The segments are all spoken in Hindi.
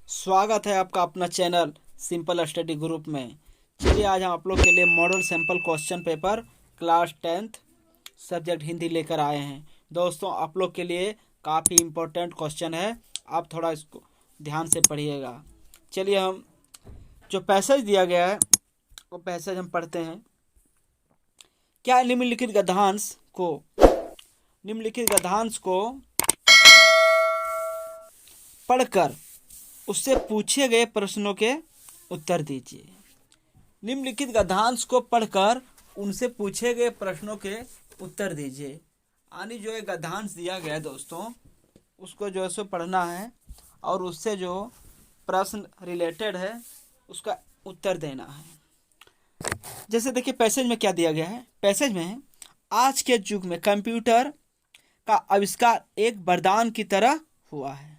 स्वागत है आपका अपना चैनल सिंपल स्टडी ग्रुप में। चलिए आज हम आप लोग के लिए model sample question paper class 10th subject Hindi लेकर आए हैं। दोस्तों आप लोग के लिए काफ़ी इम्पोर्टेंट क्वेश्चन है, आप थोड़ा इसको ध्यान से पढ़िएगा। चलिए हम जो पैसेज दिया गया है वो पैसेज हम पढ़ते हैं। क्या निम्नलिखित गद्यांश को पढ़कर उससे पूछे गए प्रश्नों के उत्तर दीजिए। निम्नलिखित गद्यांश को पढ़कर उनसे पूछे गए प्रश्नों के उत्तर दीजिए। यानी जो एक गद्यांश दिया गया है दोस्तों, उसको जो है सो पढ़ना है और उससे जो प्रश्न रिलेटेड है उसका उत्तर देना है। जैसे देखिए पैसेज में क्या दिया गया है। पैसेज में आज के युग में कंप्यूटर का आविष्कार एक वरदान की तरह हुआ है।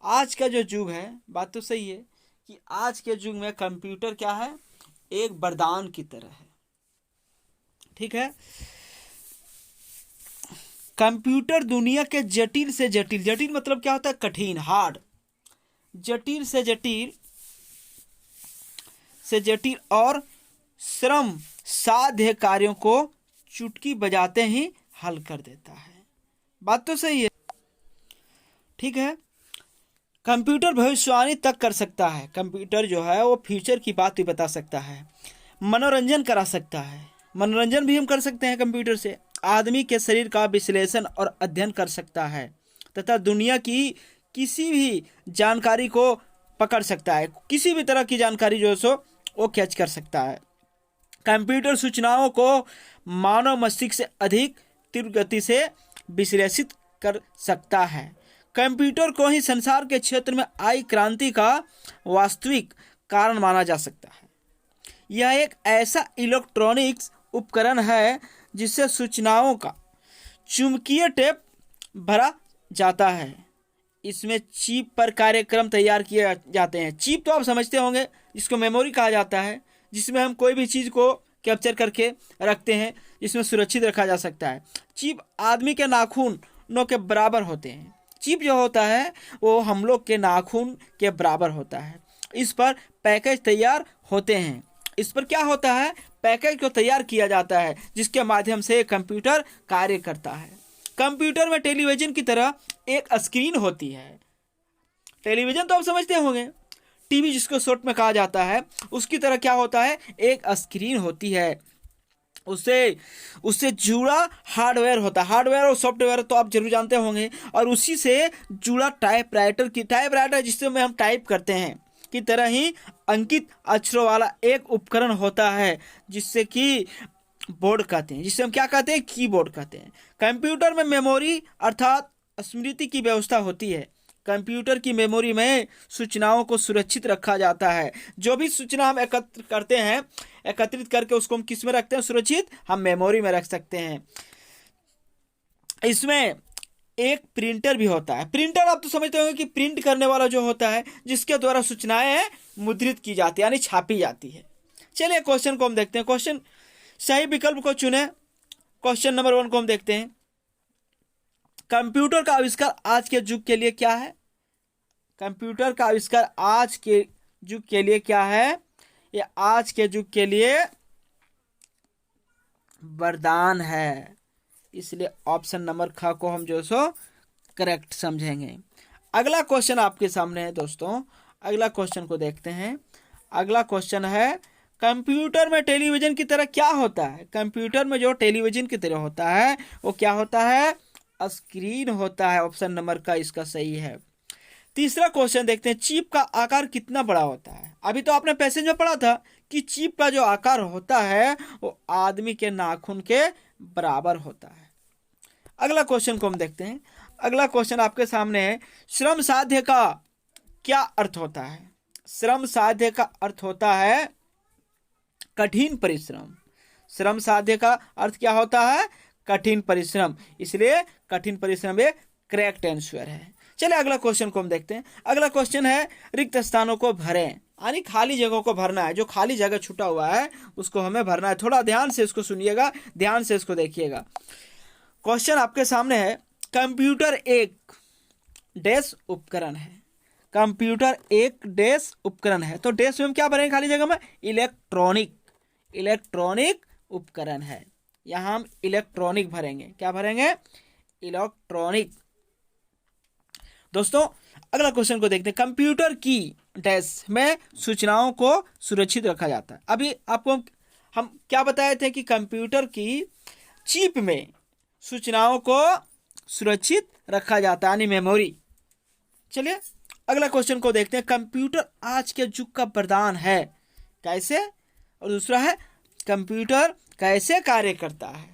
आज का जो युग है, बात तो सही है कि आज के युग में कंप्यूटर क्या है, एक वरदान की तरह है। ठीक है, कंप्यूटर दुनिया के जटिल से जटिल, जटिल मतलब क्या होता है, कठिन, हार्ड, जटिल से जटिल और श्रम साध्य कार्यों को चुटकी बजाते ही हल कर देता है। बात तो सही है। ठीक है, कंप्यूटर भविष्यवाणी तक कर सकता है। कंप्यूटर जो है वो फ्यूचर की बात भी बता सकता है, मनोरंजन करा सकता है, मनोरंजन भी हम कर सकते हैं कंप्यूटर से। आदमी के शरीर का विश्लेषण और अध्ययन कर सकता है तथा दुनिया की किसी भी जानकारी को पकड़ सकता है, किसी भी तरह की जानकारी जो है सो वो कैच कर सकता है। कंप्यूटर सूचनाओं को मानव मस्तिष्क से अधिक तीव्र गति से विश्लेषित कर सकता है। कंप्यूटर को ही संसार के क्षेत्र में आई क्रांति का वास्तविक कारण माना जा सकता है। यह एक ऐसा इलेक्ट्रॉनिक्स उपकरण है जिससे सूचनाओं का चुंबकीय टेप भरा जाता है। इसमें चिप पर कार्यक्रम तैयार किए जाते हैं। चिप तो आप समझते होंगे, जिसको मेमोरी कहा जाता है, जिसमें हम कोई भी चीज़ को कैप्चर करके रखते हैं, जिसमें सुरक्षित रखा जा सकता है। चिप आदमी के नाखूनों के बराबर होते हैं। चिप जो होता है वो हम लोग के नाखून के बराबर होता है। इस पर पैकेज तैयार होते हैं। इस पर क्या होता है, पैकेज को तैयार किया जाता है, जिसके माध्यम से कंप्यूटर कार्य करता है। कंप्यूटर में टेलीविजन की तरह एक स्क्रीन होती है। टेलीविजन तो आप समझते होंगे, टीवी जिसको शॉर्ट में कहा जाता है, उसकी तरह क्या होता है, एक स्क्रीन होती है। उससे जुड़ा हार्डवेयर होता है। हार्डवेयर और सॉफ्टवेयर तो आप जरूर जानते होंगे। और उसी से जुड़ा टाइपराइटर जिससे में हम टाइप करते हैं की तरह ही अंकित अक्षरों वाला एक उपकरण होता है, जिससे कि बोर्ड कहते हैं, जिससे हम क्या कहते हैं, कीबोर्ड कहते हैं। कंप्यूटर में मेमोरी अर्थात स्मृति की व्यवस्था होती है। कंप्यूटर की मेमोरी में सूचनाओं को सुरक्षित रखा जाता है। जो भी सूचना हम एकत्र करते हैं, एकत्रित करके उसको हम किस में रखते हैं, सुरक्षित, हम मेमोरी में रख सकते हैं। इसमें एक प्रिंटर भी होता है। प्रिंटर आप तो समझते होंगे कि प्रिंट करने वाला जो होता है, जिसके द्वारा सूचनाएं मुद्रित की जाती है, यानी छापी जाती है। चलिए क्वेश्चन को हम देखते हैं। क्वेश्चन सही विकल्प को चुने। क्वेश्चन नंबर 1 को हम देखते हैं। कंप्यूटर का आविष्कार आज के युग के लिए क्या है? कंप्यूटर का आविष्कार आज के युग के लिए क्या है? ये आज के युग के लिए वरदान है। इसलिए ऑप्शन नंबर ख को हम जो सो करेक्ट समझेंगे। अगला क्वेश्चन आपके सामने है दोस्तों। अगला क्वेश्चन को देखते हैं। अगला क्वेश्चन है, कंप्यूटर में टेलीविजन की तरह क्या होता है? कंप्यूटर में जो टेलीविजन की तरह होता है वो क्या होता है? स्क्रीन होता है। ऑप्शन नंबर का इसका सही है। तीसरा क्वेश्चन देखते हैं, चिप का आकार कितना बड़ा होता है? अभी तो आपने पैसेज में पढ़ा था कि चिप का जो आकार होता है वो आदमी के नाखून के बराबर होता है। अगला क्वेश्चन को हम देखते हैं। अगला क्वेश्चन आपके सामने है, श्रम साध्य का क्या अर्थ होता है? श्रम साध्य का अर्थ होता है कठिन परिश्रम। श्रम साध्य का अर्थ क्या होता है? कठिन परिश्रम। इसलिए कठिन परिश्रम एक करेक्ट आंसर है। चलिए अगला क्वेश्चन को हम देखते हैं। अगला क्वेश्चन है, रिक्त स्थानों को भरें, यानी खाली जगहों को भरना है। जो खाली जगह छूटा हुआ है उसको हमें भरना है। थोड़ा ध्यान से इसको सुनिएगा, ध्यान से इसको देखिएगा। क्वेश्चन आपके सामने है, कंप्यूटर एक डैश उपकरण है। कंप्यूटर एक डैश उपकरण है। तो डैश में हम क्या भरेंगे खाली जगह में? इलेक्ट्रॉनिक उपकरण है। यहाँ हम इलेक्ट्रॉनिक भरेंगे। क्या भरेंगे? इलेक्ट्रॉनिक। दोस्तों अगला क्वेश्चन को देखते हैं। कंप्यूटर की डैश में सूचनाओं को सुरक्षित रखा जाता है। अभी आपको हम क्या बताए थे कि कंप्यूटर की चिप में सूचनाओं को सुरक्षित रखा जाता है, यानी मेमोरी। चलिए अगला क्वेश्चन को देखते हैं। कंप्यूटर आज के युग का वरदान है, कैसे? और दूसरा है कंप्यूटर कैसे कार्य करता है।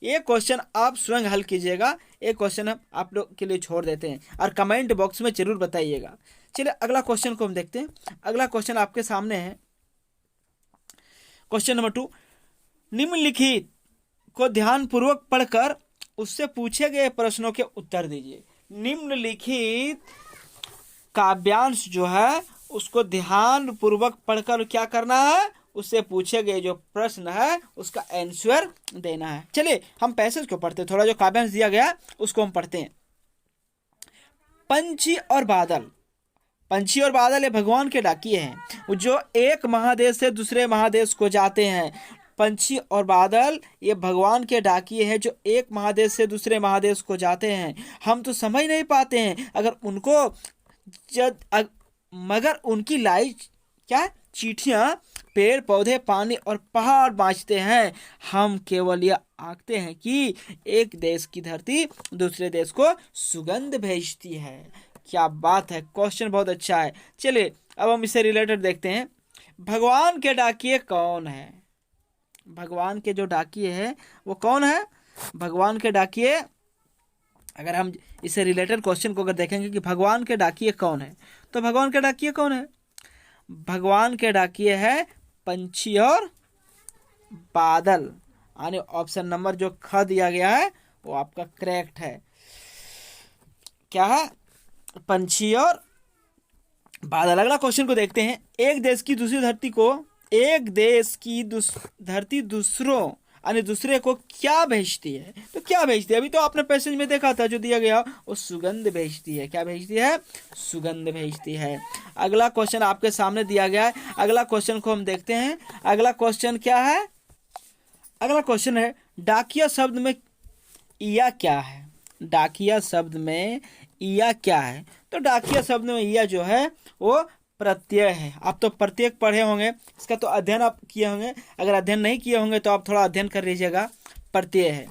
ये क्वेश्चन आप स्वयं हल कीजिएगा। एक क्वेश्चन हम आप लोग के लिए छोड़ देते हैं और कमेंट बॉक्स में जरूर बताइएगा। चलिए अगला क्वेश्चन को हम देखते हैं। अगला क्वेश्चन आपके सामने है, क्वेश्चन नंबर 2। निम्नलिखित को ध्यानपूर्वक पढ़कर उससे पूछे गए प्रश्नों के उत्तर दीजिए। निम्नलिखित काव्यांश जो है उसको ध्यानपूर्वक पढ़कर क्या करना है? उससे पूछे गए जो प्रश्न है उसका आंसर देना है। चलिए हम पैसेज को पढ़ते हैं। थोड़ा जो काव्यांश दिया गया उसको हम पढ़ते हैं। पंछी और बादल। पंछी और बादल ये भगवान के डाकिये हैं जो एक महादेश से दूसरे महादेश को जाते हैं। पंछी और बादल ये भगवान के डाकिये हैं जो एक महादेश से दूसरे महादेश को जाते हैं। हम तो समझ नहीं पाते हैं अगर उनको मगर उनकी लाई क्या चिट्ठियां पेड़ पौधे पानी और पहाड़ बाँचते हैं। हम केवल यह आंकते हैं कि एक देश की धरती दूसरे देश को सुगंध भेजती है। क्या बात है, क्वेश्चन बहुत अच्छा है। चलिए अब हम इससे रिलेटेड देखते हैं। भगवान के डाकिये कौन है? भगवान के जो डाकिये हैं वो कौन है? भगवान के डाकिये, अगर हम इससे रिलेटेड क्वेश्चन को अगर देखेंगे कि भगवान के डाकिये कौन है, तो भगवान के डाकिये कौन है? भगवान के डाकिये है पंछी और बादल, यानी ऑप्शन नंबर जो ख दिया गया है वो आपका करेक्ट है। क्या है? पंछी और बादल। अगला क्वेश्चन को देखते हैं। एक देश की दूसरी धरती को धरती दूसरों यानी दूसरे को क्या भेजती है? तो क्या भेजती है? अभी तो आपने पैसेज में देखा था जो दिया गया, वो सुगंध भेजती है। क्या भेजती है? सुगंध भेजती है। अगला क्वेश्चन आपके सामने दिया गया है। अगला क्वेश्चन को हम देखते हैं। अगला क्वेश्चन क्या है? अगला क्वेश्चन है डाकिया शब्द में ईया क्या है? डाकिया शब्द में ईया क्या है? तो डाकिया शब्द में ईया जो है वो प्रत्यय है। आप तो प्रत्येक पढ़े होंगे, इसका तो अध्ययन आप किए होंगे। अगर अध्ययन नहीं किए होंगे तो आप थोड़ा अध्ययन कर लीजिएगा। प्रत्यय है।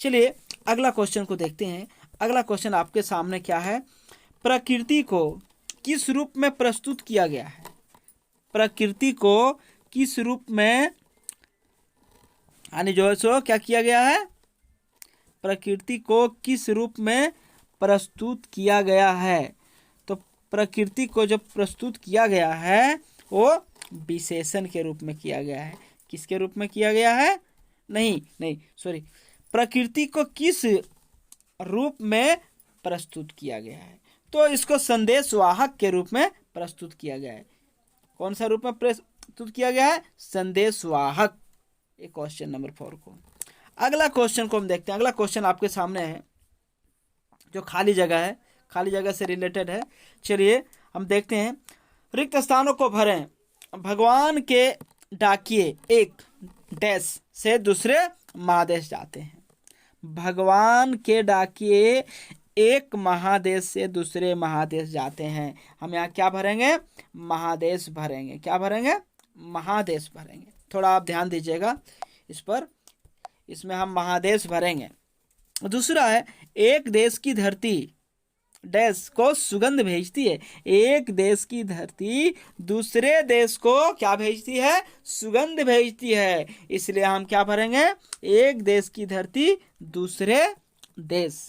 चलिए अगला क्वेश्चन को देखते हैं। अगला क्वेश्चन आपके सामने क्या है? प्रकृति को किस रूप में प्रस्तुत किया गया है? प्रकृति को किस रूप में यानी जो है सो क्या किया गया है? प्रकृति को किस रूप में प्रस्तुत किया गया है? तो प्रकृति को जो प्रस्तुत किया गया है वो विशेषण के रूप में किया गया है। किसके रूप में किया गया है? सॉरी, प्रकृति को किस रूप में प्रस्तुत किया गया है? तो इसको संदेशवाहक के रूप में प्रस्तुत किया गया है। कौन सा रूप में प्रस्तुत किया गया है? संदेशवाहक। ये क्वेश्चन नंबर 4 को। अगला क्वेश्चन को हम देखते हैं। अगला क्वेश्चन आपके सामने है जो खाली जगह है, खाली जगह से रिलेटेड है। चलिए हम देखते हैं। रिक्त स्थानों को भरें। भगवान के डाकिये एक देश से दूसरे महादेश जाते हैं। भगवान के डाकिये एक महादेश से दूसरे महादेश जाते हैं। हम यहाँ क्या भरेंगे? महादेश भरेंगे। क्या भरेंगे? महादेश भरेंगे। थोड़ा आप ध्यान दीजिएगा इस पर। इसमें हम महादेश भरेंगे। दूसरा है एक देश की धरती देश को सुगंध भेजती है। एक देश की धरती दूसरे देश को क्या भेजती है? सुगंध भेजती है। इसलिए हम क्या भरेंगे? एक देश की धरती दूसरे देश।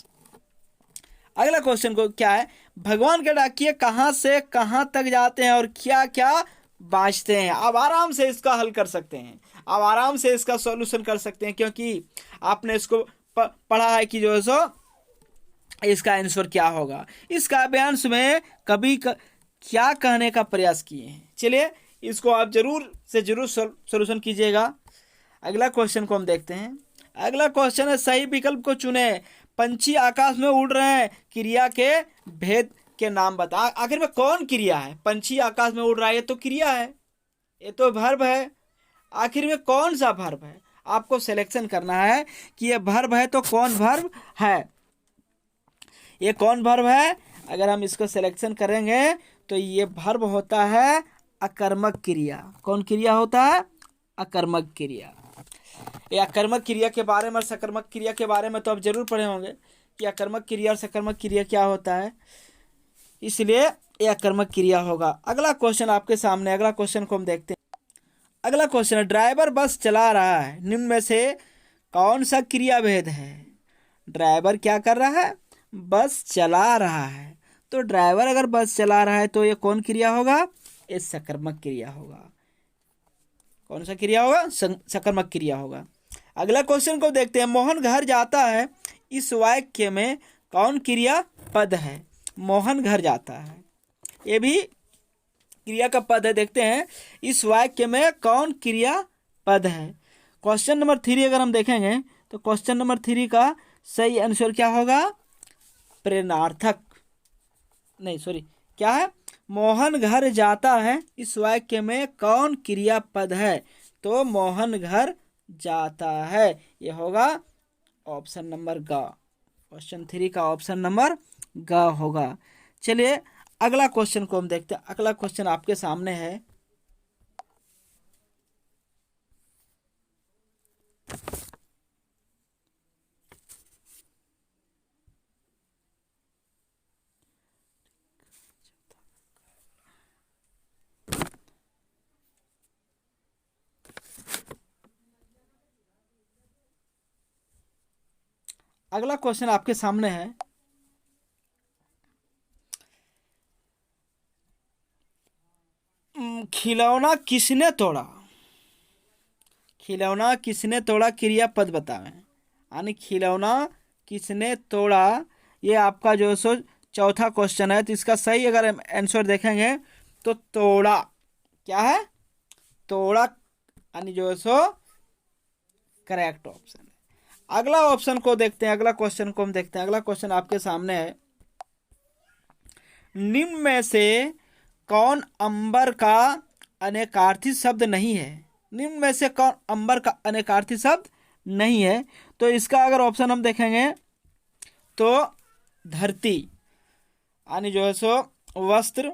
अगला क्वेश्चन को क्या है? भगवान के डाकिये कहां से कहां तक जाते हैं और क्या क्या बाँचते हैं? आप आराम से इसका हल कर सकते हैं। आप आराम से इसका सॉल्यूशन कर सकते हैं क्योंकि आपने इसको पढ़ा है कि जो है सो इसका आंसर क्या होगा। इस काव्यांश में कभी क्या कहने का प्रयास किए हैं। चलिए इसको आप जरूर से जरूर सॉल्यूशन कीजिएगा। अगला क्वेश्चन को हम देखते हैं। अगला क्वेश्चन है सही विकल्प को चुने। पंछी आकाश में उड़ रहे हैं, क्रिया के भेद के नाम बता। आखिर में कौन क्रिया है? पंछी आकाश में उड़ रहा है, ये तो क्रिया है, ये तो वर्ब है। आखिर में कौन सा वर्ब है? आपको सिलेक्शन करना है कि ये वर्ब है तो कौन वर्ब है, ये कौन वर्ब है। अगर हम इसको सिलेक्शन करेंगे तो ये वर्ब होता है अकर्मक क्रिया। कौन क्रिया होता है? अकर्मक क्रिया। ये अकर्मक क्रिया के बारे में और सकर्मक क्रिया के बारे में तो आप जरूर पढ़े होंगे कि अकर्मक क्रिया और सकर्मक क्रिया क्या होता है, इसलिए ये अकर्मक क्रिया होगा। अगला क्वेश्चन आपके सामने, अगला क्वेश्चन को हम देखते हैं। अगला क्वेश्चन है, ड्राइवर बस चला रहा है, निम्न में से कौन सा क्रिया भेद है? ड्राइवर क्या कर रहा है? बस चला रहा है। तो ड्राइवर अगर बस चला रहा है तो ये कौन क्रिया होगा? ये सकर्मक क्रिया होगा। कौन सा क्रिया होगा? सकर्मक क्रिया होगा। अगला क्वेश्चन को देखते हैं। मोहन घर जाता है, इस वाक्य में कौन क्रिया पद है? मोहन घर जाता है, ये भी क्रिया का पद है। देखते हैं इस वाक्य में कौन क्रिया पद है। क्वेश्चन नंबर 3 अगर हम देखेंगे तो क्वेश्चन नंबर 3 का सही आंसर क्या होगा? प्रेरणार्थक, नहीं सॉरी, क्या है? मोहन घर जाता है, इस वाक्य में कौन क्रिया पद है? तो मोहन घर जाता है, ये होगा ऑप्शन नंबर ग। क्वेश्चन 3 का ऑप्शन नंबर ग होगा। चलिए अगला क्वेश्चन को हम देखते हैं। अगला क्वेश्चन आपके सामने है। अगला क्वेश्चन आपके सामने है। खिलौना किसने तोड़ा? खिलौना किसने तोड़ा क्रियापद बतावें। यानी खिलौना किसने तोड़ा, ये आपका जो सो चौथा क्वेश्चन है। तो इसका सही अगर हम आंसर देखेंगे तो तोड़ा, क्या है? तोड़ा, यानी जो सो करेक्ट ऑप्शन है। अगला ऑप्शन को देखते हैं, अगला क्वेश्चन को हम देखते हैं। अगला क्वेश्चन आपके सामने है। निम्न में से कौन अंबर का अनेकार्थी शब्द नहीं है? निम्न में से कौन अंबर का अनेकार्थी शब्द नहीं है? तो इसका अगर ऑप्शन हम देखेंगे तो धरती, यानी जो है सो वस्त्र,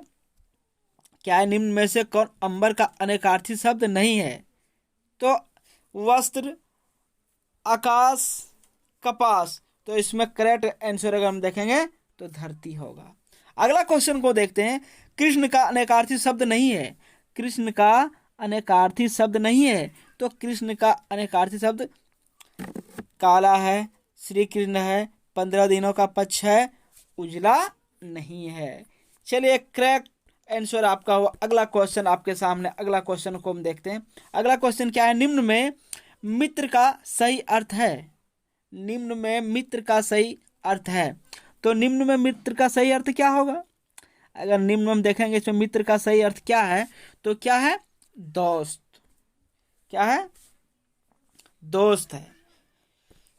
क्या है? निम्न में से कौन अंबर का अनेकार्थी शब्द नहीं है? तो वस्त्र, आकाश, कपास। तो इसमें करेक्ट आंसर अगर हम देखेंगे तो धरती होगा। अगला क्वेश्चन को देखते हैं। कृष्ण का अनेकार्थी शब्द नहीं है। कृष्ण का अनेकार्थी शब्द नहीं है। तो कृष्ण का अनेकार्थी शब्द काला है, श्री कृष्ण है, 15 दिनों का पक्ष है, उजला नहीं है। चलिए करेक्ट आंसर आपका हुआ। अगला क्वेश्चन आपके सामने, अगला क्वेश्चन को हम देखते हैं। अगला क्वेश्चन क्या है? निम्न में मित्र का सही अर्थ है। निम्न में मित्र का सही अर्थ है। तो निम्न में मित्र का सही अर्थ क्या होगा? अगर निम्न में हम देखेंगे इसमें मित्र का सही अर्थ क्या है, तो क्या है? दोस्त। क्या है? दोस्त है।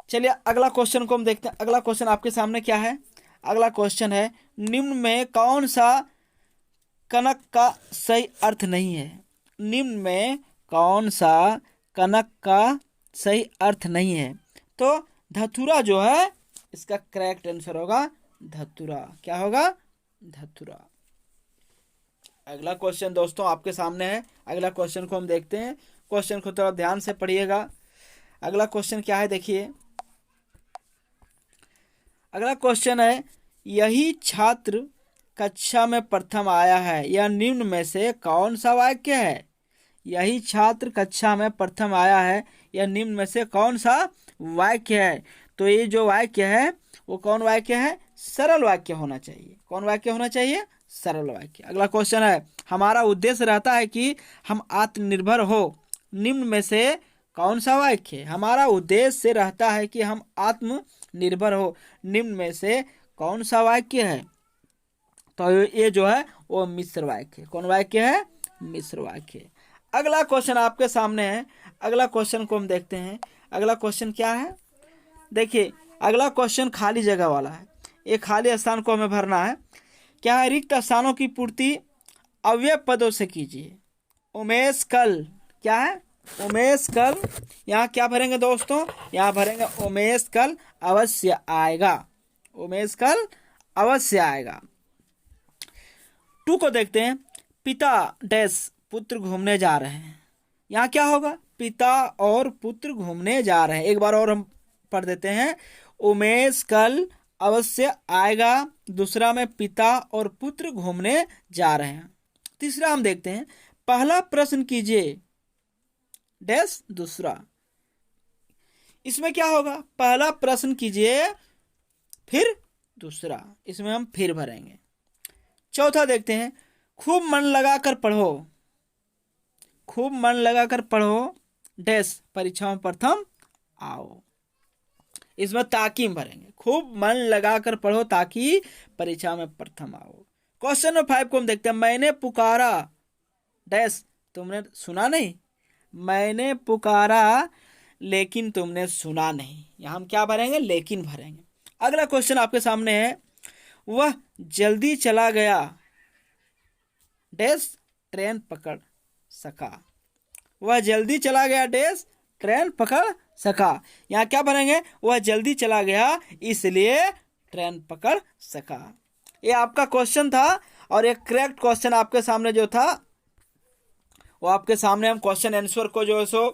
चलिए अगला क्वेश्चन को हम देखते हैं। अगला क्वेश्चन आपके सामने क्या है? अगला क्वेश्चन है, निम्न में कौन सा कनक का सही अर्थ नहीं है? निम्न में कौन सा कनक का सही अर्थ नहीं है? तो धतुरा जो है इसका करेक्ट आंसर होगा धतुरा। क्या होगा? धतुरा। अगला क्वेश्चन दोस्तों आपके सामने है। अगला क्वेश्चन को हम देखते हैं। क्वेश्चन को थोड़ा ध्यान से पढ़िएगा। अगला क्वेश्चन क्या है देखिए। अगला क्वेश्चन है, यही छात्र कक्षा में प्रथम आया है, यह निम्न में से कौन सा वाक्य है? यही छात्र कक्षा में प्रथम आया है, यह निम्न में से कौन सा वाक्य है? तो ये जो वाक्य है वो कौन वाक्य है? सरल वाक्य होना चाहिए। कौन वाक्य होना चाहिए? सरल वाक्य। अगला क्वेश्चन है, हमारा उद्देश्य रहता है कि हम आत्मनिर्भर हो, निम्न में से कौन सा वाक्य है? हमारा उद्देश्य रहता है कि हम आत्मनिर्भर हो, निम्न में से कौन सा वाक्य है? तो ये जो है वो मिश्र वाक्य है। कौन वाक्य है? मिश्र वाक्य। अगला क्वेश्चन आपके सामने है। अगला क्वेश्चन को हम देखते हैं। अगला क्वेश्चन क्या है देखिए। अगला क्वेश्चन खाली जगह वाला है। ये खाली स्थान को हमें भरना है। क्या है, रिक्त स्थानों की पूर्ति अव्यय पदों से कीजिए। उमेश कल, क्या है, उमेश कल, यहाँ क्या भरेंगे दोस्तों, यहाँ भरेंगे उमेश कल अवश्य आएगा, उमेश कल अवश्य आएगा। 2 को देखते हैं, पिता डैश पुत्र घूमने जा रहे हैं। यहाँ क्या होगा, पिता और पुत्र घूमने जा रहे हैं। एक बार और हम पढ़ देते हैं, उमेश कल अवश्य आएगा, दूसरा में पिता और पुत्र घूमने जा रहे हैं। तीसरा हम देखते हैं, पहला प्रश्न कीजिए डैश दूसरा। इसमें क्या होगा, पहला प्रश्न कीजिए फिर दूसरा, इसमें हम फिर भरेंगे। चौथा देखते हैं, खूब मन लगाकर पढ़ो, खूब मन लगाकर पढ़ो डैश परीक्षा में प्रथम आओ। इसमें ताकि हम भरेंगे, खूब मन लगाकर पढ़ो ताकि परीक्षा में प्रथम आओ। क्वेश्चन नंबर 5 को हम देखते हैं, मैंने पुकारा डैश तुमने सुना नहीं, मैंने पुकारा लेकिन तुमने सुना नहीं। यहाँ हम क्या भरेंगे, लेकिन भरेंगे। अगला क्वेश्चन आपके सामने है, वह जल्दी चला गया डैश ट्रेन पकड़ सका, वह जल्दी चला गया डैश ट्रेन पकड़ सका। यहाँ क्या भरेंगे, वह जल्दी चला गया इसलिए ट्रेन पकड़ सका। ये आपका क्वेश्चन था और एक करेक्ट क्वेश्चन आपके सामने जो था वो आपके सामने हम क्वेश्चन आंसर को जो है सो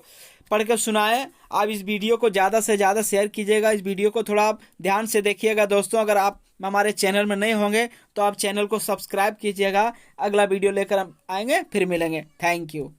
पढ़ के सुनाए। आप इस वीडियो को ज़्यादा से ज़्यादा शेयर कीजिएगा, इस वीडियो को थोड़ा आप ध्यान से देखिएगा दोस्तों। अगर आप हमारे चैनल में नए होंगे तो आप चैनल को सब्सक्राइब कीजिएगा। अगला वीडियो लेकर हम आएंगे, फिर मिलेंगे। Thank you.